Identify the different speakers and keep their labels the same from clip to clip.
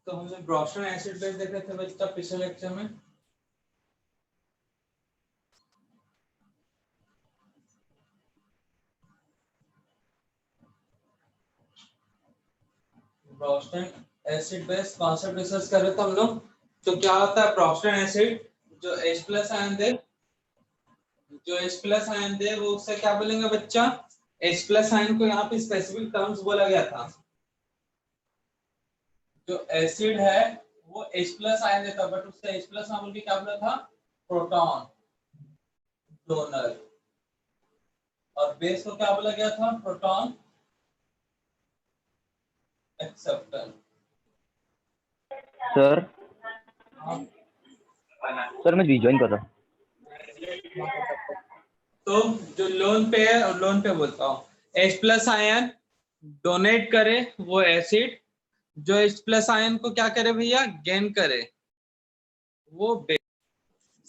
Speaker 1: तो हमने ब्रोस्टन acid base देखे थे बच्चा पिछले लेक्चर में। ब्रोस्टन एसिड बेस कॉन्सेप्ट डिस्कस कर रहे थे हम लोग। तो क्या होता है ब्रोस्टन एसिड, जो H प्लस आयन दे, जो H प्लस आयन दे वो उससे क्या बोलेंगे बच्चा, H प्लस आयन को यहाँ पे स्पेसिफिक टर्म्स बोला गया था। जो एसिड है वो H प्लस आयन देता, बट उससे H प्लस ना बोल के क्या बोला था, प्रोटॉन डोनर। और बेस को क्या बोला गया था, प्रोटॉन एक्सेप्टर।
Speaker 2: सर
Speaker 1: हाँ
Speaker 2: सर मैं रिजॉइन कर रहा हूँ।
Speaker 1: तो जो लोन पे है, और लोन पे बोलता हूँ, H प्लस आयन डोनेट करे वो एसिड, जो H प्लस आयन को क्या करे भैया, गेन करे वो बेस।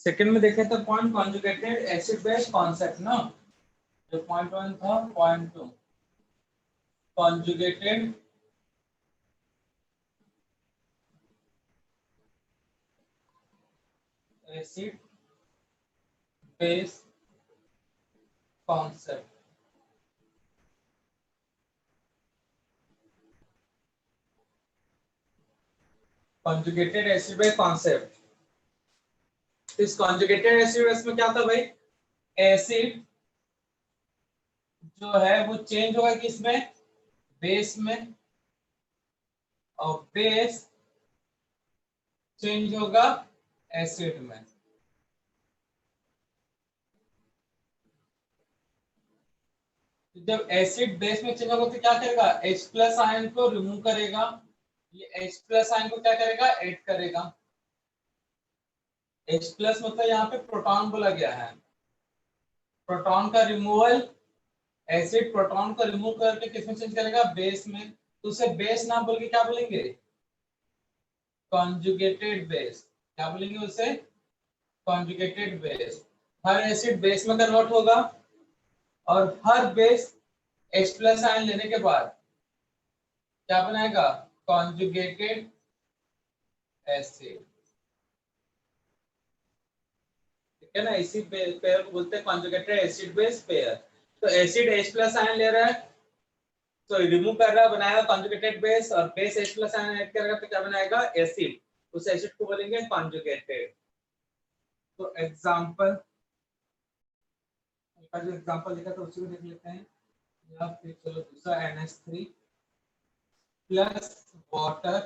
Speaker 1: सेकंड में देखे तो point conjugated acid base concept ना, जो पॉइंट 1 था, point 2 conjugated acid base concept. Conjugated acid base concept. इस कॉन्जुगेटेड एसिड बेस में क्या था भाई, एसिड जो है वो चेंज होगा किसमें, बेस में, और बेस चेंज होगा एसिड में। जब एसिड बेस में चेंज होगा तो क्या करेगा, H प्लस आयन को रिमूव करेगा, ये H प्लस आयन को क्या करेगा, ऐड करेगा। H प्लस मतलब यहाँ पे प्रोटॉन बोला गया है, प्रोटॉन का रिमूवल, एसिड प्रोटॉन को रिमूव करके किसमें चेंज करेगा, बेस में। तो उसे बेस ना बोल के क्या बोलेंगे, कॉन्जुगेटेड बेस। क्या बोलेंगे उसे, कॉन्जुगेटेड बेस। हर एसिड बेस में कन्वर्ट होगा, और हर बेस H प्लस आयन लेने के बाद क्या बनाएगा, कॉन्जुगेटेड एसिड। ठीक है ना, इसी पेयर को बोलते हैं कॉन्जुगेटेड एसिड बेस पेयर। तो एसिड H प्लस आयन ले रहा है तो रिमूव कर रहा है, बनाएगा कॉन्जुगेटेड बेस, और base H plus ion add करेगा तो क्या बनाएगा, एसिड। उस एसिड को बोलेंगे कॉन्जुगेटेड। तो एग्जांपल का जो एग्जांपल लिखा था उसी को देख लेते हैं, या फिर चलो दूसरा NH3 प्लस वाटर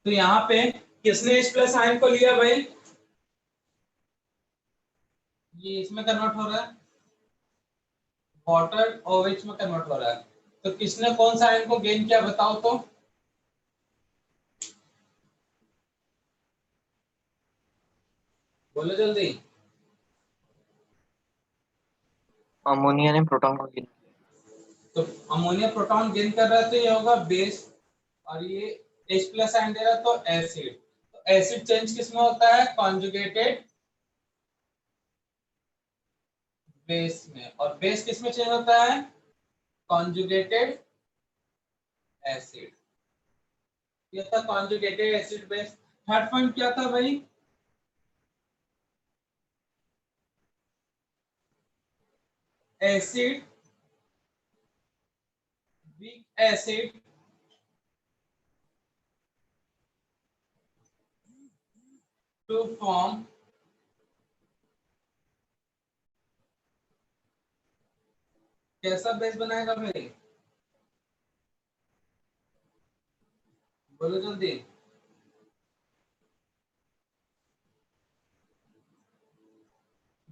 Speaker 1: तो यहाँ पे किसने H प्लस आयन को लिया भाई, ये इसमें कन्वर्ट हो रहा है, वाटर OH में कन्वर्ट हो रहा है। तो किसने कौन सा आयन को गेन किया बताओ तो, बोलो जल्दी।
Speaker 2: अमोनिया ने प्रोटॉन को गेन
Speaker 1: तो अमोनिया प्रोटॉन गेन कर रहा है तो ये होगा बेस, और ये H प्लस आयन दे रहा है तो एसिड। तो एसिड चेंज किसमें होता है, कॉन्जुगेटेड बेस में, और बेस किसमें चेंज होता है, कॉन्जुगेटेड एसिड। ये था conjugated acid base. Third point क्या था भाई, acid weak acid to form कैसा बेस बनाएगा भाई, बोलो जल्दी।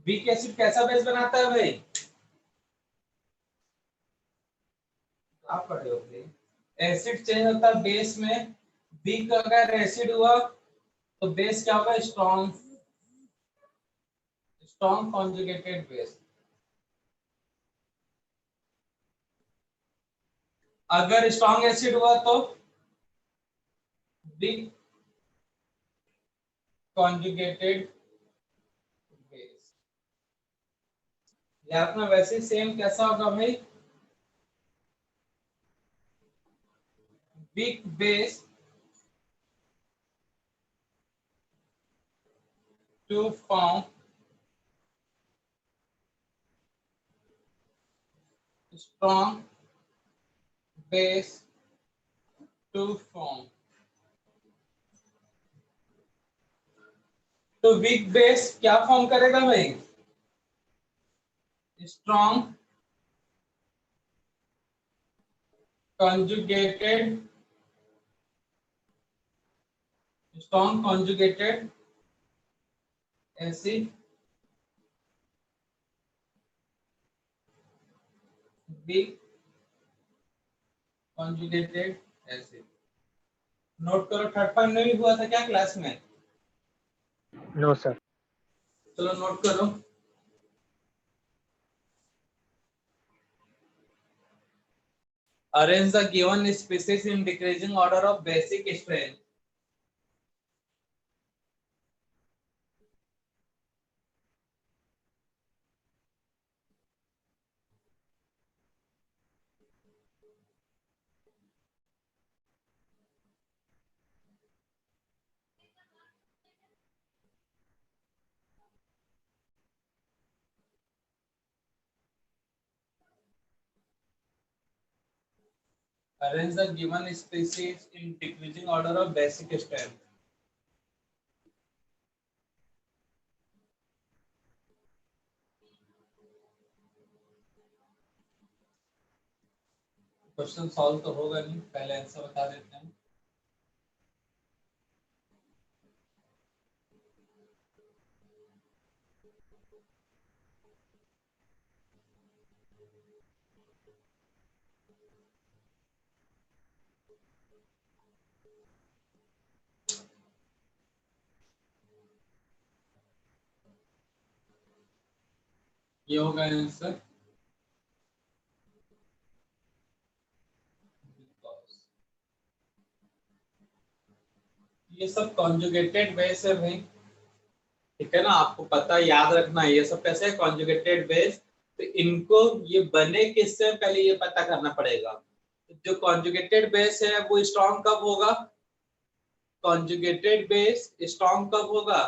Speaker 1: वीक एसिड कैसा बेस बनाता है भाई, आप पढ़े हो भाई। एसिड चेंज होता है बेस में, वीक अगर एसिड हुआ तो बेस क्या होगा, स्ट्रॉन्ग, स्ट्रॉन्ग कॉन्जुगेटेड बेस। अगर स्ट्रॉन्ग एसिड हुआ तो वीक कॉन्जुगेटेड बेस। याद रखना। वैसे सेम कैसा होगा भाई, weak base to form strong base to form. तो वीक बेस क्या फॉर्म करेगा भाई, strong conjugated strong conjugated acid weak conjugated acid। Note करो, थर्ड पॉइंट में भी हुआ था क्या क्लास में?
Speaker 2: No sir.
Speaker 1: चलो नोट करो। Arrange the given species in decreasing order of basic strength। Arrange the given species in decreasing order of basic strength। Question solve तो होगा नहीं, पहले आंसर बता देते हैं। ये होगा आंसर। ये सब कॉन्जुगेटेड बेस है भाई, ठीक है ना, आपको पता याद रखना है ये सब कैसे है कॉन्जुगेटेड बेस। तो इनको ये बने किससे पहले ये पता करना पड़ेगा। तो जो कॉन्जुगेटेड बेस है वो स्ट्रॉन्ग कब होगा, कॉन्जुगेटेड बेस स्ट्रॉन्ग कब होगा,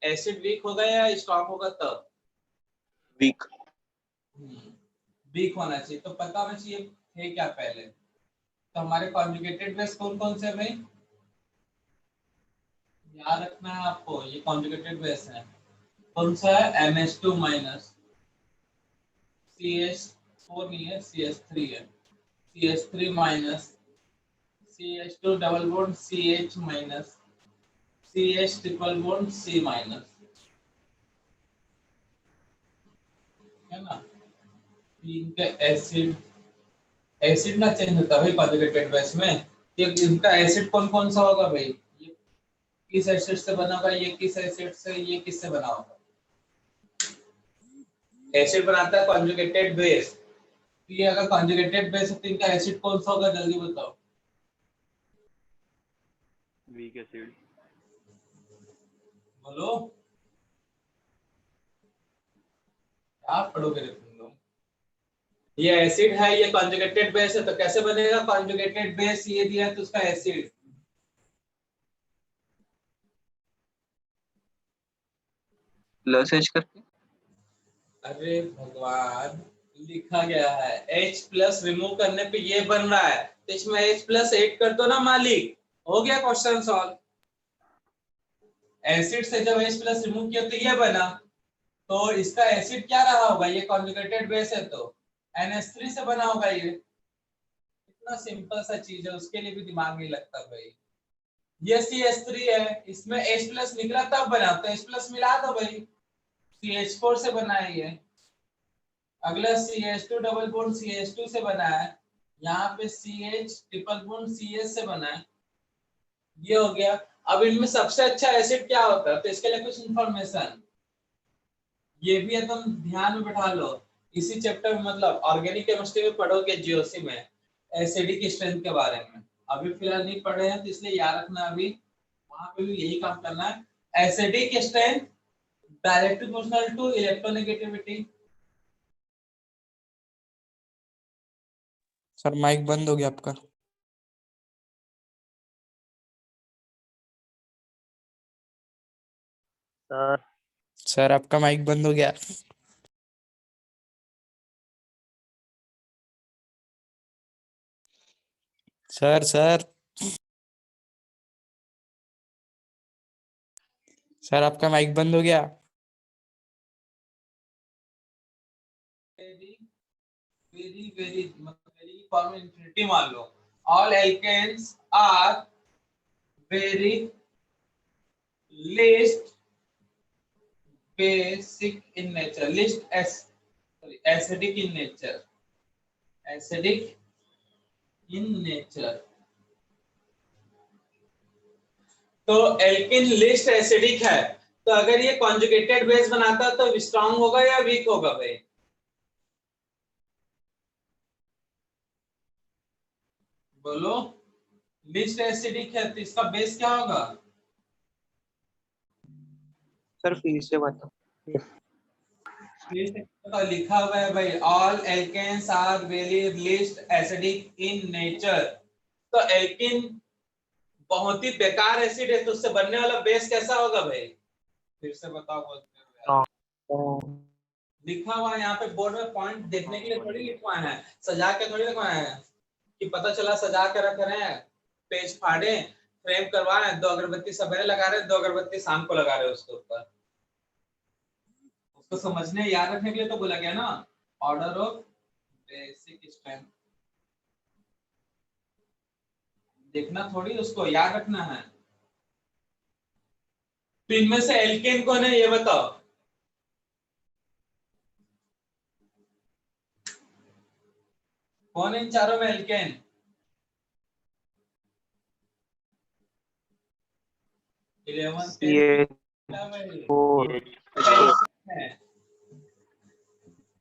Speaker 1: एसिड वीक होगा या स्ट्रॉन्ग होगा तब?
Speaker 2: वीक।
Speaker 1: वीक होना चाहिए। तो पता होना चाहिए थे क्या पहले। तो हमारे कॉन्जुगेटेड बेस कौन कौन से भाई, याद रखना है आपको, ये कॉन्जुगेटेड बेस है। कौन सा है, NH2 माइनस, CH4 नहीं है, CH3 है, CH3 minus, CH2 double bond CH minus, CH triple bond C minus, है ना। इनका एसिड, एसिड ना चेंज होता है भाई कॉन्जुगेटेड बेस में। ये इनका एसिड कौन कौन सा होगा भाई, ये किस एसिड से बना होगा, ये किस एसिड से, ये किससे बना होगा। एसिड बनाता है कॉन्जुगेटेड बेस। तो ये अगर कॉन्जुगेटेड बेस है तो इनका एसिड कौन सा होगा, जल्दी बताओ।
Speaker 2: Weak acid.
Speaker 1: बोलो, क्या पढ़ोगे रे तुम लोग। ये एसिड है, ये कॉन्जुगेटेड बेस है, तो कैसे बनेगा कॉन्जुगेटेड बेस, ये दिया है तो उसका एसिड।
Speaker 2: प्लस एच करके।
Speaker 1: अरे भगवान, लिखा गया है H प्लस रिमूव करने पे ये बन रहा है, तो इसमें H प्लस ऐड कर दो ना मालिक, हो गया क्वेश्चन सॉल्व। एसिड से जब H प्लस रिमूव किया तो ये बना, तो इसका एसिड क्या रहा होगा, ये कॉन्जुगेटेड बेस है तो NH3 से बना होगा ये। इतना सिंपल सा चीज है, उसके लिए भी दिमाग नहीं लगता भाई। ये CH3 है, इसमें H प्लस निकला तब बना, तो H प्लस मिला दो भाई, CH4 से बना है ये। अगला CH2 डबल बॉन्ड CH2 से बना है, यहाँ पे CH ट्रिपल बॉन्ड CH से बना है, ये हो गया। अब इनमें सबसे अच्छा एसिड क्या होता है, तो इसके लिए कुछ इंफॉर्मेशन ये भी एकदम ध्यान में बैठा लो। इसी चैप्टर में मतलब ऑर्गेनिक केमिस्ट्री में पढ़ोगे जीओसी में एसिडिक स्ट्रेंथ के बारे में। अभी फिलहाल नहीं पढ़े हैं तो इसलिए याद रखना, अभी वहां पे भी यही काम करना है। Acidic strength directly proportional to electronegativity,
Speaker 3: sir mic बंद हो गया आपका।
Speaker 2: सर
Speaker 3: सर आपका माइक बंद हो गया। सर सर सर आपका माइक बंद हो गया।
Speaker 1: Very very very very form infinity मान लो। All alkanes are very least basic in nature, least acidic in nature, acidic in nature। तो एल्किन लिस्ट एसिडिक है, तो अगर ये कॉन्जुगेटेड बेस बनाता है तो स्ट्रांग होगा या वीक होगा भाई? बोलो। लिस्ट एसिडिक है तो इसका बेस क्या होगा?
Speaker 2: सर फिर से बताओ।
Speaker 1: तो लिखा हुआ है भाई, all alkanes are very least acidic in nature. तो एल्किन बहुत ही बेकार एसिड है, तो उससे बनने वाला बेस कैसा होगा भाई? फिर से बताओ बोलते हुए। लिखा हुआ है यहाँ पे बोर्ड में, पॉइंट देखने के लिए थोड़ी लिखवाए हैं, सजा के थोड़ी लिखवाए हैं कि पता चला सजा के रख रहे हैं, पेज फाड़े, फ्रेम करवाए, 2 अगरबत्ती सवेरे लगा रहे हैं, 2 अगरबत्ती शाम को लगा रहे हैं उसके ऊपर। उसको समझने याद रखने के लिए तो बोला गया ना, ऑर्डर ऑफ बेसिक स्ट्रेंथ। देखना थोड़ी, उसको याद रखना है। तो इनमें से एल्केन कौन है ये बताओ? कौन है इन चारों में एल्केन?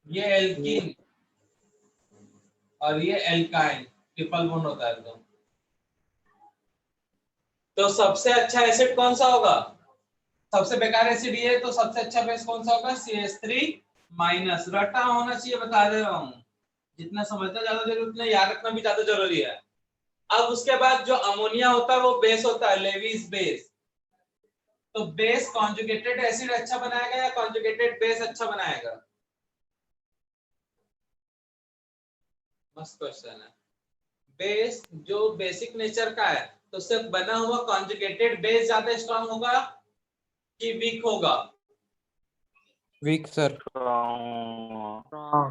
Speaker 1: ये एल्कीन और ये एल्काइन, ट्रिपल बॉन्ड होता है तो सबसे अच्छा एसिड कौन सा होगा? सबसे बेकार एसिड ये है, तो सबसे अच्छा बेस कौन सा होगा? CH3 minus. रटा होना चाहिए, बता दे रहा हूं। जितना समझना ज्यादा जरूरी, उतना याद रखना भी ज्यादा जरूरी है। अब उसके बाद जो अमोनिया होता है वो बेस होता है, लेविस बेस। तो बेस कॉन्जुगेटेड एसिड अच्छा बनाएगा या कॉन्जुगेटेड बेस अच्छा बनाएगा? मस्त क्वेश्चन है। बेस जो बेसिक नेचर का है, तो उससे बना हुआ कॉन्जुगेटेड बेस ज्यादा स्ट्रांग होगा कि वीक होगा?
Speaker 3: Week sir.
Speaker 1: स्ट्रांग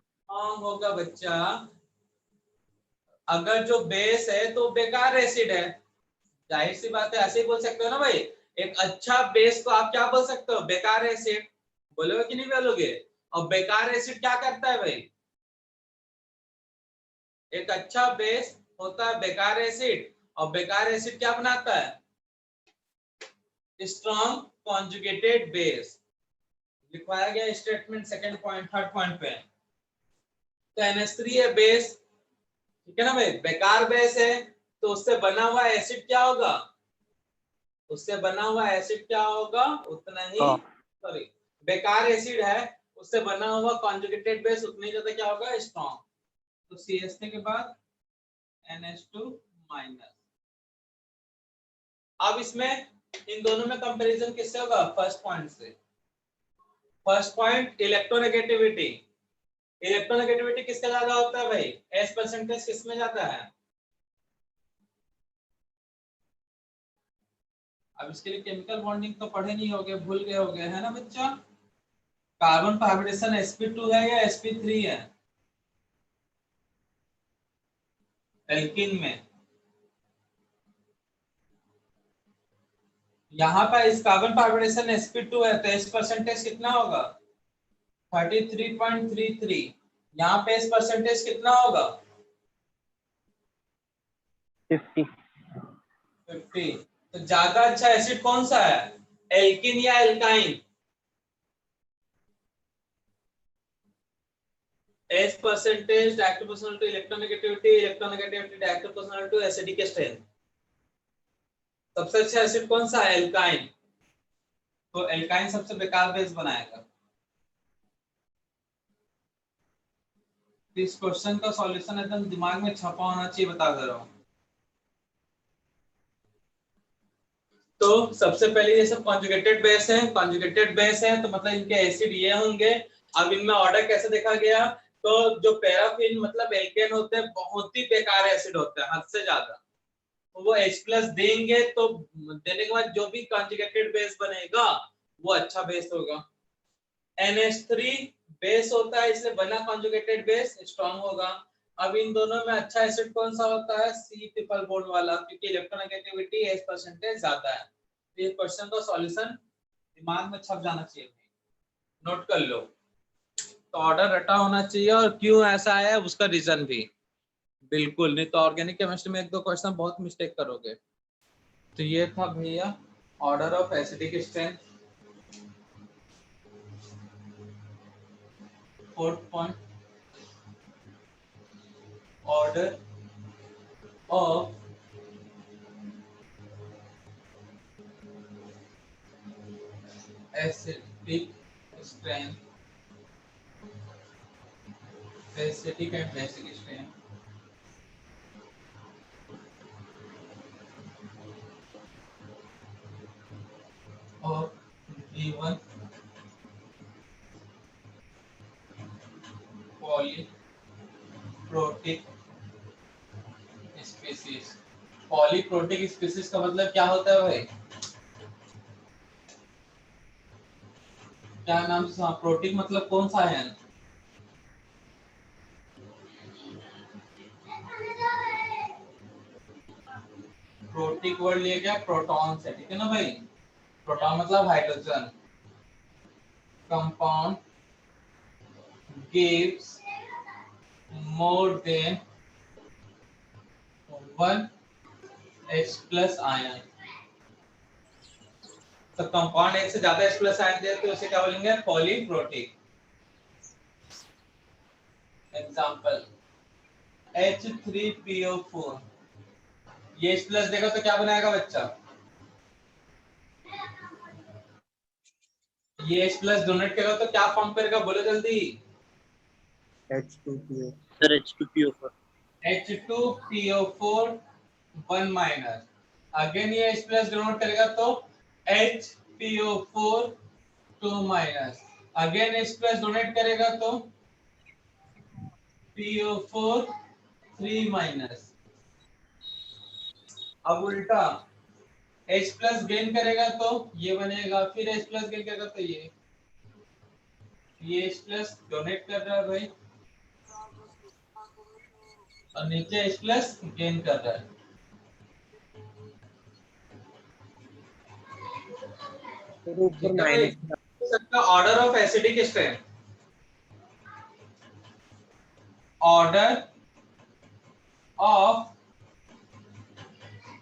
Speaker 1: होगा बच्चा। अगर जो बेस है तो बेकार एसिड है, जाहिर सी बात है, ऐसे ही बोल सकते हो ना भाई। एक अच्छा बेस को आप क्या बोल सकते हो? बेकार एसिड। बोलोगे कि नहीं बोलोगे? और बेकार एसिड क्या करता है भाई? एक अच्छा बेस होता है बेकार एसिड, और बेकार एसिड क्या बनाता है? Strong conjugated base. लिखवाया गया statement second point, third point पे। तो NH3 है बेस, ठीक है ना भाई, बेकार बेस है, तो उससे बना हुआ एसिड क्या होगा? उससे बना हुआ एसिड क्या होगा? उतना ही, सॉरी, बेकार एसिड है, उससे बना हुआ कॉन्जुगेटेड बेस उतनी ज्यादा क्या होगा? स्ट्रॉन्ग। तो CH3 के बाद NH2 माइनस। अब इसमें इन दोनों में कंपैरिजन किससे होगा? फर्स्ट पॉइंट से। First point electronegativity. इलेक्ट्रोनेगेटिविटी किसका ज्यादा होता है भाई? S परसेंटेज किसमें ज्यादा है? अब इसके लिए केमिकल बॉन्डिंग तो पढ़े नहीं होगे, भूल गए होगे, है ना बच्चा? कार्बन फाइब्रेशन sp2 है या sp3 है एल्किन में? यहाँ पर इस कार्बन फाइब्रेशन sp2 है, तो S परसेंटेज कितना होगा? 33.33। यहाँ पे S परसेंटेज कितना होगा?
Speaker 2: 50।
Speaker 1: तो ज्यादा अच्छा एसिड कौन सा है, एल्किन या alkyne? S percentage, direct proportional to electronegativity, electronegativity direct proportional to acidic strength. सबसे अच्छा एसिड कौन सा है? एल्काइन। तो एल्काइन सबसे बेकार बेस बनाएगा। इस क्वेश्चन का सॉल्यूशन एकदम दिमाग में छपा होना चाहिए, बता दे रहा हूँ। तो सबसे पहले ये सब कॉन्जुगेटेड बेस है, कॉन्जुगेटेड बेस है तो मतलब इनके एसिड ये होंगे। अब इनमें ऑर्डर कैसे देखा गया, तो जो पैराफिन मतलब एल्केन होते हैं बहुत ही बेकार एसिड होते हैं, हद से ज्यादा। वो H+ देंगे तो देने के बाद जो भी कॉन्जुगेटेड बेस बनेगा वो अच्छा बेस होगा। NH3 बेस होता है, इसलिए बना कॉन्जुगेटेड बेस स्ट्रांग होगा। अब इन दोनों में अच्छा एसिड कौन सा होता है, C ट्रिपल बॉन्ड वाला, क्योंकि इलेक्ट्रोनेगेटिविटी H% ज्यादा है। तो ये क्वेश्चन का सॉल्यूशन दिमाग में छप जाना चाहिए, नोट कर लो। तो ऑर्डर रटा होना चाहिए और क्यों ऐसा है उसका रीजन भी, बिल्कुल नहीं तो ऑर्गेनिक केमिस्ट्री में एक दो क्वेश्चन बहुत मिस्टेक करोगे। तो ये था भैया order of acidic strength. Fourth point, order of acidic strength, acidic and basic strength of given polyprotic species। Polyprotic species का मतलब क्या होता है भाई, क्या नाम से, प्रोटिक मतलब कौन सा है, प्रोटिक वर्ड लिया गया प्रोटॉन से, ठीक है ना भाई। प्रोटॉन मतलब hydrogen. Compound gives more than 1 H+ ion. तो कंपाउंड एक से ज्यादा H+ आयन दे तो उसे क्या बोलेंगे, पॉलीप्रोटिक। एग्जांपल H3PO4, ये H+ देगा तो क्या बनाएगा बच्चा, ये H+ डोनेट करेगा तो क्या फॉर्म करेगा, बोलो जल्दी।
Speaker 2: H2PO sir, H2PO4
Speaker 1: H2PO4 1-। Again ये H+ डोनेट करेगा तो HPO4 2-। अगेन H+ डोनेट करेगा तो PO4 3-। अब उल्टा H+ गेन करेगा तो ये बनेगा, फिर H+ गेन करेगा तो ये H+ डोनेट कर रहा है भाई और नीचे H+ गेन कर रहा है।
Speaker 2: फिर ऊपर
Speaker 1: ठीक है भाई,
Speaker 2: माइनस।
Speaker 1: सबका order of acidic strength, order of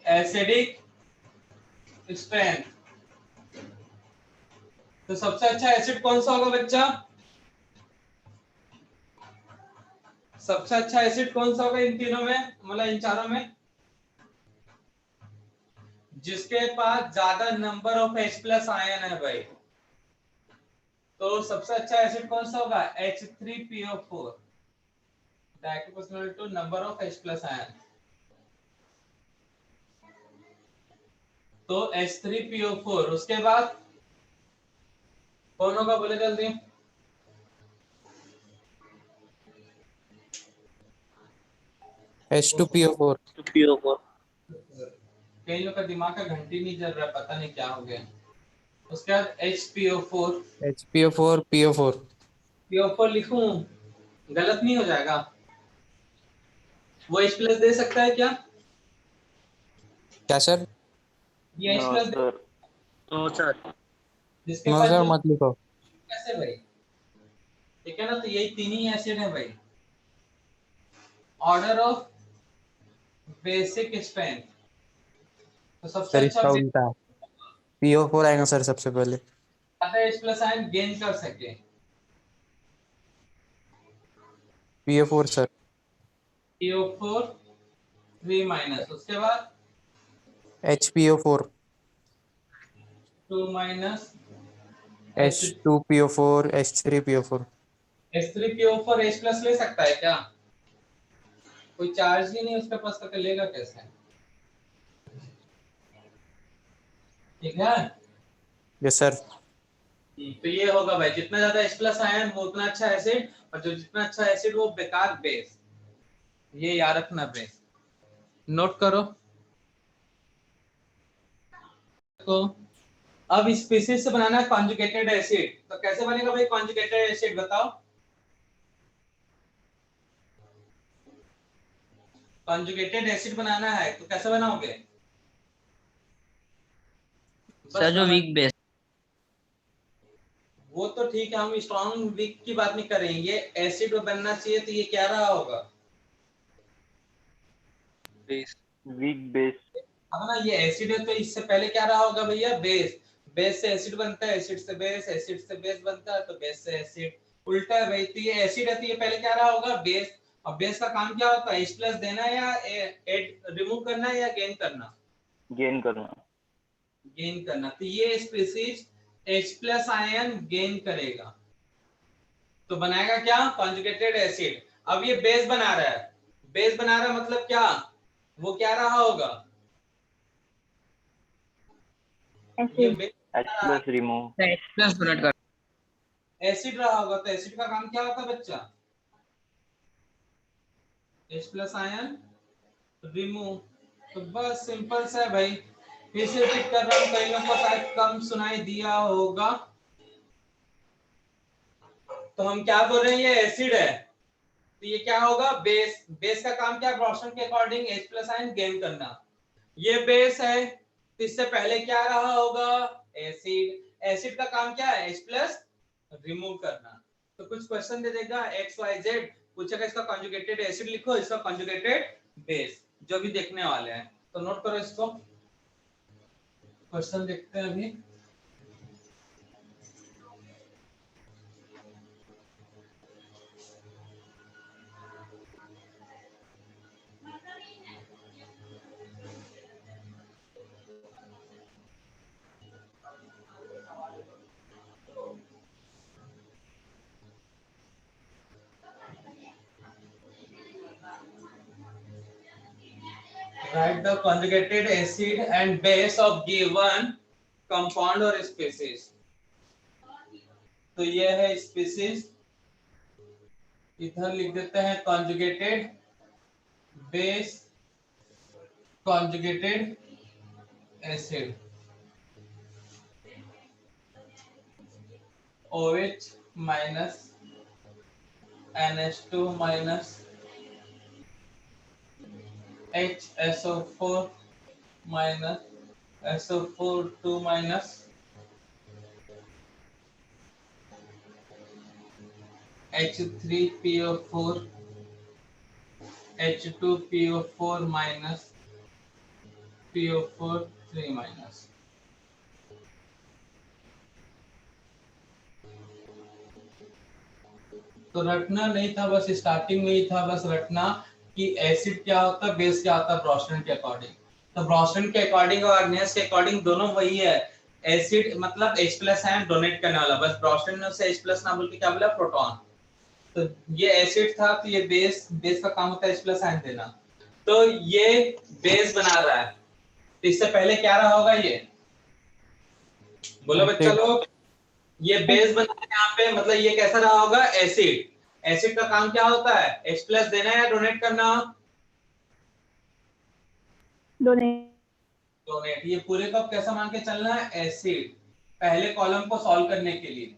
Speaker 1: acidic strength. तो सबसे अच्छा एसिड कौन सा होगा बच्चा, सबसे अच्छा एसिड कौन सा होगा इन तीनों में, मतलब इन चारों में, जिसके पास ज्यादा नंबर ऑफ H+ आयन है भाई। तो सबसे अच्छा एसिड कौन सा होगा, H3PO4, direct proportional to number of H+ ion. तो H3PO4, उसके बाद कौन होगा बोले जल्दी,
Speaker 3: H2PO4।
Speaker 2: H2PO4
Speaker 1: कई लोग का दिमाग का घंटी नहीं चल रहा, पता नहीं क्या हो गया। उसके बाद HPO4,
Speaker 3: HPO4 PO4।
Speaker 1: PO4 लिखूं, गलत नहीं हो जाएगा, वो H+ दे सकता है क्या,
Speaker 3: क्या सर?
Speaker 1: ये
Speaker 2: no
Speaker 1: H+
Speaker 2: sir, no sir.
Speaker 1: जिसके
Speaker 3: नो
Speaker 1: पास
Speaker 3: सर
Speaker 1: जो
Speaker 3: मत लिखो।
Speaker 1: कैसे भाई, ठीक है ना। तो यही तीन ही एसिड है भाई, ऑर्डर ऑफ बेसिक स्ट्रेंथ। तो सबसे
Speaker 3: सर
Speaker 1: अच्छा
Speaker 3: इसका उल्टा है, PO4 आएगा सर सबसे पहले।
Speaker 1: H+ आयन गेन कर सके,
Speaker 3: PO4 सर।
Speaker 1: PO4 3-। उसके बाद
Speaker 3: HPO4।
Speaker 1: 2-, H
Speaker 3: H2PO4 H3PO4।
Speaker 1: H3PO4 H+ ले सकता है क्या? कोई चार्ज ही नहीं उसके पास, तो लेगा कैसे? ठीक है।
Speaker 3: Yes sir.
Speaker 1: तो ये होगा भाई, जितना ज्यादा H+ आयन वो उतना अच्छा एसिड, और जो जितना अच्छा एसिड वो बेकार बेस। ये याद रखना बेस, नोट करो। तो अब स्पीशीज से बनाना है कॉन्जुगेटेड एसिड, तो कैसे बनेगा भाई कॉन्जुगेटेड एसिड बताओ? कॉन्जुगेटेड एसिड बनाना है तो कैसे बनाओगे? बस
Speaker 2: सर जो
Speaker 1: समझ,
Speaker 2: वीक बेस।
Speaker 1: वो तो ठीक है, हम स्ट्रॉन्ग वीक की बात नहीं कर रहे हैं, ये एसिड बनना चाहिए, तो ये क्या रहा होगा?
Speaker 2: बेस।
Speaker 4: Weak base.
Speaker 1: अब ना ये एसिड है तो इससे पहले क्या रहा होगा भैया? बेस। बेस से एसिड बनता है, एसिड से बेस, एसिड से बेस बनता है, तो बेस से एसिड। उल्टा है भाई, तो ये एसिड है तो ये पहले क्या रहा होगा? बेस। और बेस का काम क्या होता है? H+ देना या रिमूव करना या गेन करना?
Speaker 4: गेन करना।
Speaker 1: गेन करना। तो ये स्पीशीज H+ आयन गेन करेगा, तो बनाएगा क्या? Conjugated acid. अब ये बेस बना रहा है, बेस बना रहा है मतलब क्या? वो क्या रहा होगा? ये
Speaker 5: acid.
Speaker 1: Base
Speaker 4: H+ remove.
Speaker 2: H+ donate कर।
Speaker 1: एसिड रहा होगा, तो एसिड का काम क्या होता है बच्चा? H+ ion remove. तो बस सिंपल सा है भाई, फिर से रिपीट कर रहा हूं, कई लोगों को शायद कम सुनाई दिया होगा। तो हम क्या बोल रहे हैं? ये एसिड है तो ये क्या होगा? बेस। बेस का काम क्या है? ब्रॉशन के अकॉर्डिंग H+ आयन गेन करना। ये बेस है तो इससे पहले क्या रहा होगा? एसिड। एसिड का काम क्या है? H+ रिमूव करना। तो कुछ क्वेश्चन दे देगा XYZ, पूछेगा इसका कॉन्जुगेटेड एसिड लिखो, इसका कॉन्जुगेटेड बेस, जो भी देखने वाले हैं। तो नोट करो इसको, क्वेश्चन देखते हैं अभी। Write the conjugated acid and base of given compound or species। तो ये है स्पीसीज, इधर लिख देते हैं conjugated base, conjugated acid, OH minus NH2 minus HSO4 minus SO4 2 minus H3PO4 H2PO4 minus PO4 3 minus. तो रटना नहीं था, बस स्टार्टिंग में ही था, बस रटना कि एसिड क्या होता है, बेस क्या होता है ब्रॉस्टन के अकॉर्डिंग। तो ब्रॉस्टन के अकॉर्डिंग और आर्गेनियस के अकॉर्डिंग दोनों वही है। एसिड मतलब H+ आयन डोनेट करने वाला, बस ब्रॉस्टन ने उसे H+ ना बोल के क्या बोला? प्रोटॉन। तो ये एसिड था तो ये बेस, बेस का काम होता है H+ आयन देना। तो ये बेस बना रहा है, तो इससे पहले क्या रहा होगा? ये बोलो बच्चा लोग, ये बेस बना है यहाँ पे, मतलब ये कैसा रहा होगा? एसिड। एसिड का काम क्या होता है? H+ देना या डोनेट करना?
Speaker 5: डोनेट।
Speaker 1: डोनेट। ये पूरे को कैसा मान के चलना है? एसिड, पहले कॉलम को सॉल्व करने के लिए।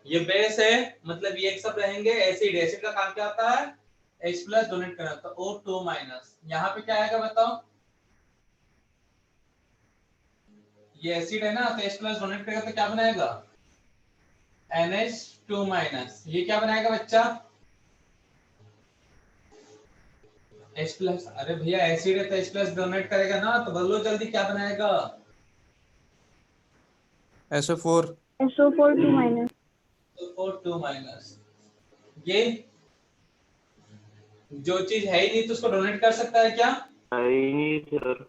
Speaker 1: ये बेस है मतलब ये एक सब रहेंगे एसिड। एसिड का काम क्या होता है? H+ डोनेट करना, तो O2 माइनस। यहाँ पे क्या आएगा बताओ? ये एसिड है ना, तो H+ डोनेट करेगा तो क्या बनाएगा? NH2 minus. ये क्या बनाएगा बच्चा? H+। अरे भैया एसिड है तो H+ डोनेट करेगा ना, तो बोलो जल्दी क्या बनाएगा?
Speaker 3: SO4।
Speaker 5: SO4 2 minus.
Speaker 1: तो O2 माइनस। ये जो चीज है ही नहीं तो उसको डोनेट कर सकता है क्या?
Speaker 4: नहीं सर।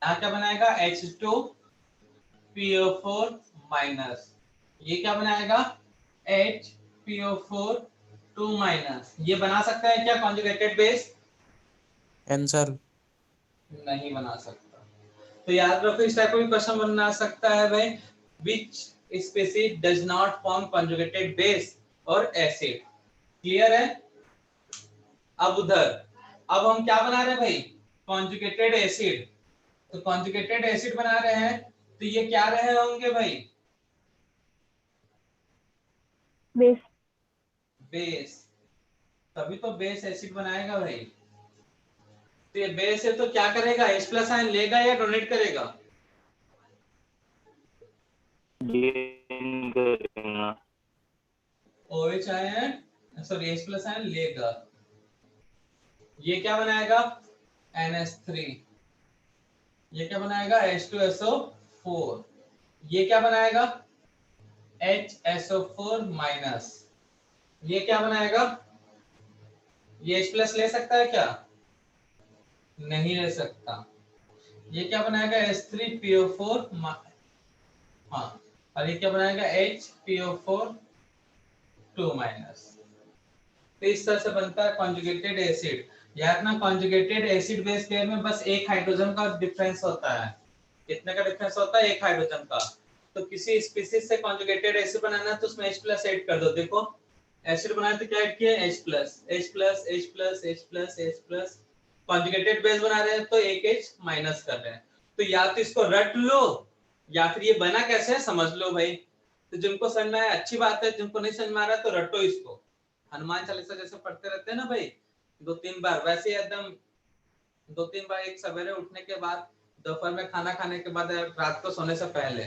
Speaker 1: यहाँ क्या बनाएगा? H2PO4 minus. ये क्या बनाएगा? H PO4 2 माइनस, ये बना सकता है क्या कॉन्जुगेटेड बेस?
Speaker 3: N sir.
Speaker 1: नहीं बना सकता। तो याद रखो इस टाइप का भी क्वेश्चन बना सकता है भाई, which species does not form conjugated base और एसिड। क्लियर है? अब उधर, अब हम क्या बना रहे हैं भाई? Conjugated acid. तो कॉन्जुगेटेड एसिड बना रहे हैं, तो ये क्या रहे होंगे भाई?
Speaker 5: बेस।
Speaker 1: बेस। तभी तो बेस एसिड बनाएगा भाई। तो ये बेस है तो क्या करेगा? H प्लस आयन लेगा या डोनेट करेगा?
Speaker 4: गेन करेगा।
Speaker 1: OH ion, sorry H plus ion लेगा। ये क्या बनाएगा? NH3। ये क्या बनाएगा? H2SO4। ये क्या बनाएगा? HSO4 minus. ये क्या बनाएगा? ये H प्लस ले सकता है क्या? नहीं ले सकता। ये क्या बनाएगा? H3PO4 हाँ, और ये क्या बनाएगा? HPO4 2 minus. तो इस तरह से बनता है कॉन्जुगेटेड एसिड। याद ना, कॉन्जुगेटेड एसिड बेस पेयर में बस एक हाइड्रोजन का डिफरेंस होता है। कितने का डिफरेंस होता है? एक हाइड्रोजन का। तो किसी स्पीशीज से कॉन्जुगेटेड एसिड बनाना है तो उसमें H प्लस ऐड कर दो। देखो एसिड बनाया तो क्या ऐड किया? H plus, H plus, H plus, H plus, H plus. Conjugated base बना रहे हैं तो एक H माइनस कर रहे हैं। तो या तो इसको रट लो या फिर ये बना कैसे है समझ लो भाई। तो जिनको समझ में आया अच्छी बात है, जिनको नहीं समझ में आ रहा तो रटो इसको। हनुमान चालीसा जैसे पढ़ते रहते हैं ना भाई, 2-3 बार, वैसे ही एकदम 2-3 बार, एक सवेरे उठने के बाद, दोपहर में खाना खाने के बाद, रात को सोने से पहले,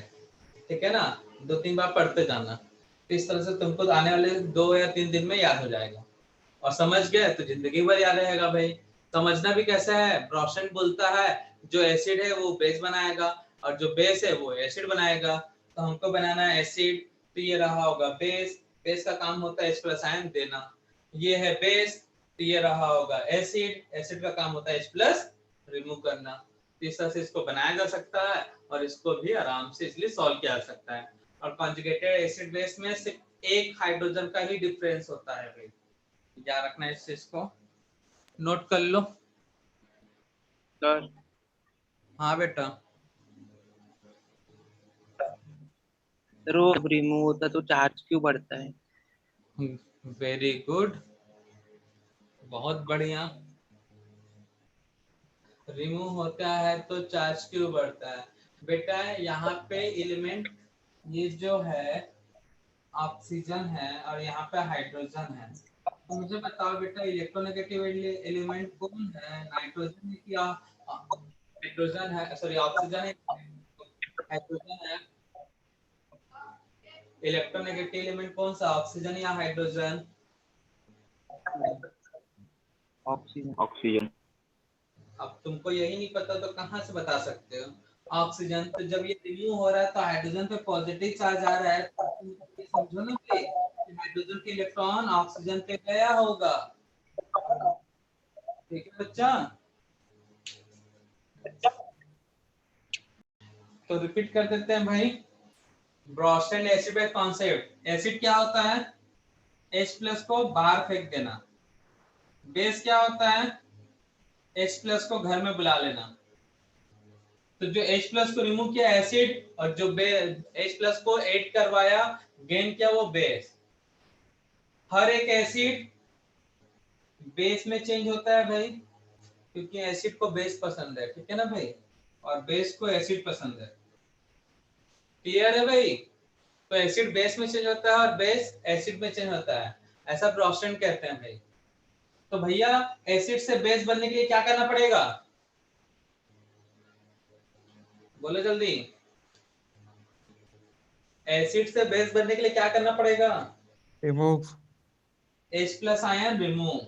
Speaker 1: ठीक है ना? 2-3 बार पढ़ते जाना। तो इस तरह से तुमको आने वाले 2 या 3 दिन में याद हो जाएगा। और समझ गए तो जिंदगी भर याद रहेगा भाई। समझना भी कैसा है? ब्रॉशन बोलता है जो एसिड है वो बेस बनाएगा और जो बेस है वो एसिड बनाएगा। तो हमको बनाना है एसिड, तो ये रहा होगा बेस। बेस का काम होता है H प्लस आयन देना। ये है बेस, तो ये रहा होगा एसिड। एसिड का काम होता है H प्लस रिमूव करना। तो इस तरह से इसको बनाया जा सकता है और इसको भी आराम से इसलिए सॉल्व किया जा सकता है। और कॉन्जुगेटेड एसिड बेस में सिर्फ एक हाइड्रोजन का ही डिफरेंस होता है भाई। याद रखना है इस चीज को, नोट कर लो।
Speaker 2: सर
Speaker 1: हाँ बेटा।
Speaker 2: सर वो रिमूव होता तो चार्ज क्यों बढ़ता है?
Speaker 1: वेरी गुड, बहुत बढ़िया। रिमूव होता है तो चार्ज क्यों बढ़ता है? बेटा यहाँ पे एलिमेंट, ये जो है ऑक्सीजन है और यहाँ पे हाइड्रोजन है। तो मुझे बताओ बेटा इलेक्ट्रोनेगेटिव एलिमेंट कौन है? नाइट्रोजन है कि हाइड्रोजन है? सॉरी ऑक्सीजन है, हाइड्रोजन है? इलेक्ट्रोनेगेटिव एलिमेंट कौन सा, ऑक्सीजन या हाइड्रोजन?
Speaker 2: ऑक्सीजन।
Speaker 4: ऑक्सीजन।
Speaker 1: अब तुमको यही नहीं पता तो कहाँ से बता सकते हो? ऑक्सीजन। तो जब ये रिमूव हो रहा है तो हाइड्रोजन पे पॉजिटिव चार्ज आ रहा है, तो तुम ये समझो ना कि हाइड्रोजन के इलेक्ट्रॉन ऑक्सीजन पे गया होगा। ठीक है बच्चा? तो रिपीट कर देते हैं भाई, ब्रॉशन एसिड कॉन्सेप्ट। एसिड क्या होता है? H प्लस को बाहर फेंक देना। बेस क्या होता है? H प्लस को घर में बुला लेना। तो जो H प्लस को रिमूव किया एसिड, और जो H प्लस को ऐड करवाया, गेन किया, वो बेस। हर एक एसिड बेस में चेंज होता है भाई, क्योंकि एसिड को बेस पसंद है, ठीक है ना भाई? और बेस को एसिड पसंद है। क्लियर है भाई? तो एसिड बेस में चेंज होता है और बेस एसिड में चेंज होता है, ऐसा ब्रॉशन कहते हैं भाई। तो भैया एसिड से बेस बनने के लिए क्या करना पड़ेगा? बोलो जल्दी। एसिड से बेस बनने के लिए क्या करना पड़ेगा?
Speaker 3: Remove.
Speaker 1: H plus ion remove.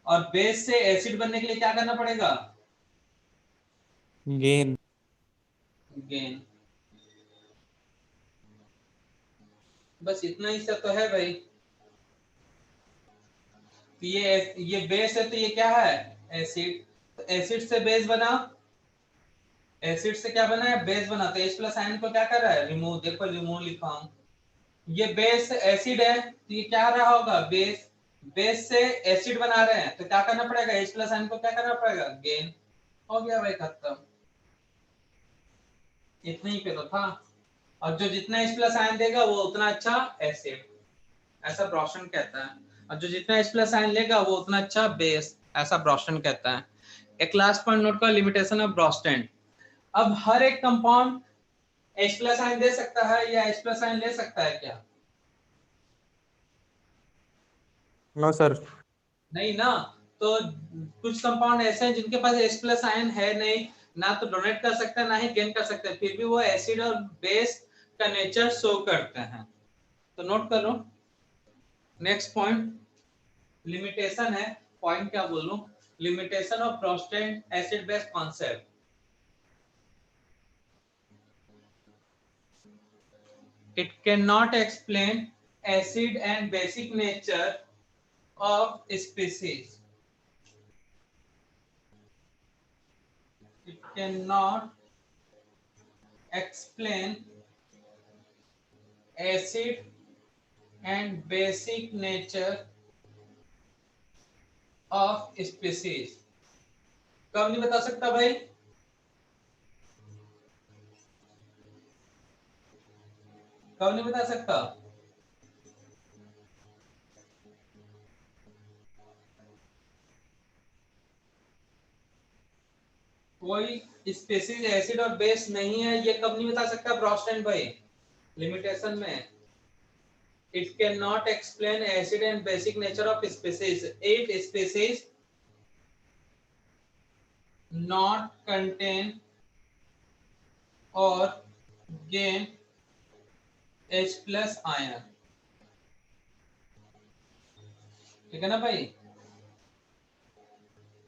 Speaker 1: और बेस से एसिड बनने के लिए क्या करना पड़ेगा?
Speaker 3: गेन।
Speaker 1: गेन। बस इतना ही सब तो है भाई। तो ये बेस है तो ये क्या है? एसिड। तो एसिड से बेस बना, एसिड से क्या बना है? बेस बना। तो H प्लस आयन को क्या कर रहा है? रिमूव। देखो रिमूव लिखा हूं, ये बेस एसिड है तो ये क्या रहा होगा, बेस, बेस से एसिड बना रहे हैं तो क्या करना पड़ेगा, H प्लस आयन को क्या करना पड़ेगा, गेन। हो गया भाई खत्म, इतना ही पे तो था। और जो जितना H प्लस आयन देगा वो उतना अच्छा एसिड, ऐसा ब्रॉशन कहता है। और जो जितना H प्लस आयन लेगा वो उतना अच्छा बेस, ऐसा ब्रॉशन कहता है। एक लास्ट पॉइंट नोट का, लिमिटेशन ऑफ ब्रॉस्टेंट। अब हर एक कंपाउंड H प्लस आयन दे सकता है या H प्लस आयन ले सकता है क्या?
Speaker 3: No sir.
Speaker 1: नहीं ना। तो कुछ कंपाउंड ऐसे हैं जिनके पास H प्लस आयन है नहीं, ना तो डोनेट कर सकते हैं ना ही गेन कर सकते हैं, फिर भी वो एसिड और बेस का नेचर शो करते हैं। तो नोट करो। नेक्स्ट पॉइंट लिमिटेशन है, पॉइंट क्या बोलूं, limitation of Bronsted acid base concept. It cannot explain acid and basic nature of species. It cannot explain acid and basic nature of species. कब नहीं बता सकता भाई? कब नहीं बता सकता? कोई स्पेसीज एसिड और बेस नहीं है, ये कब नहीं बता सकता ब्रॉस्टेंट भाई? लिमिटेशन में it cannot explain acid and basic nature of species if species not contain or gain H plus ion। ठीक है ना भाई?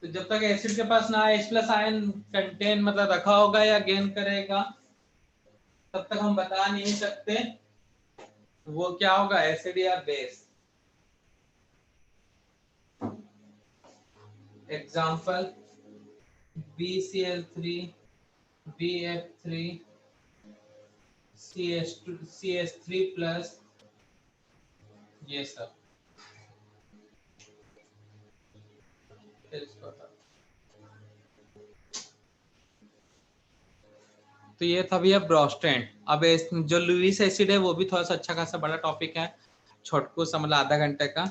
Speaker 1: तो जब तक एसिड के पास ना H प्लस आयन कंटेन मतलब रखा होगा या गेन करेगा, तब तक हम बता नहीं सकते वो क्या होगा, एसिड या base. Example BCl3 BF3 CH3 plus, ये सब। तो ये था भैया ब्रॉस्टेंट। अब जो लुईस एसिड है वो भी थोड़ा सा अच्छा खासा बड़ा टॉपिक है, छोटकू सा मतलब आधा घंटे का।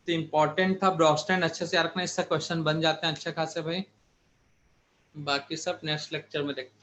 Speaker 1: तो इम्पोर्टेंट था ब्रॉस्टेंट, अच्छे से याद रखना, इससे क्वेश्चन बन जाते हैं अच्छे खासे भाई। बाकी सब नेक्स्ट लेक्चर में देखते हैं।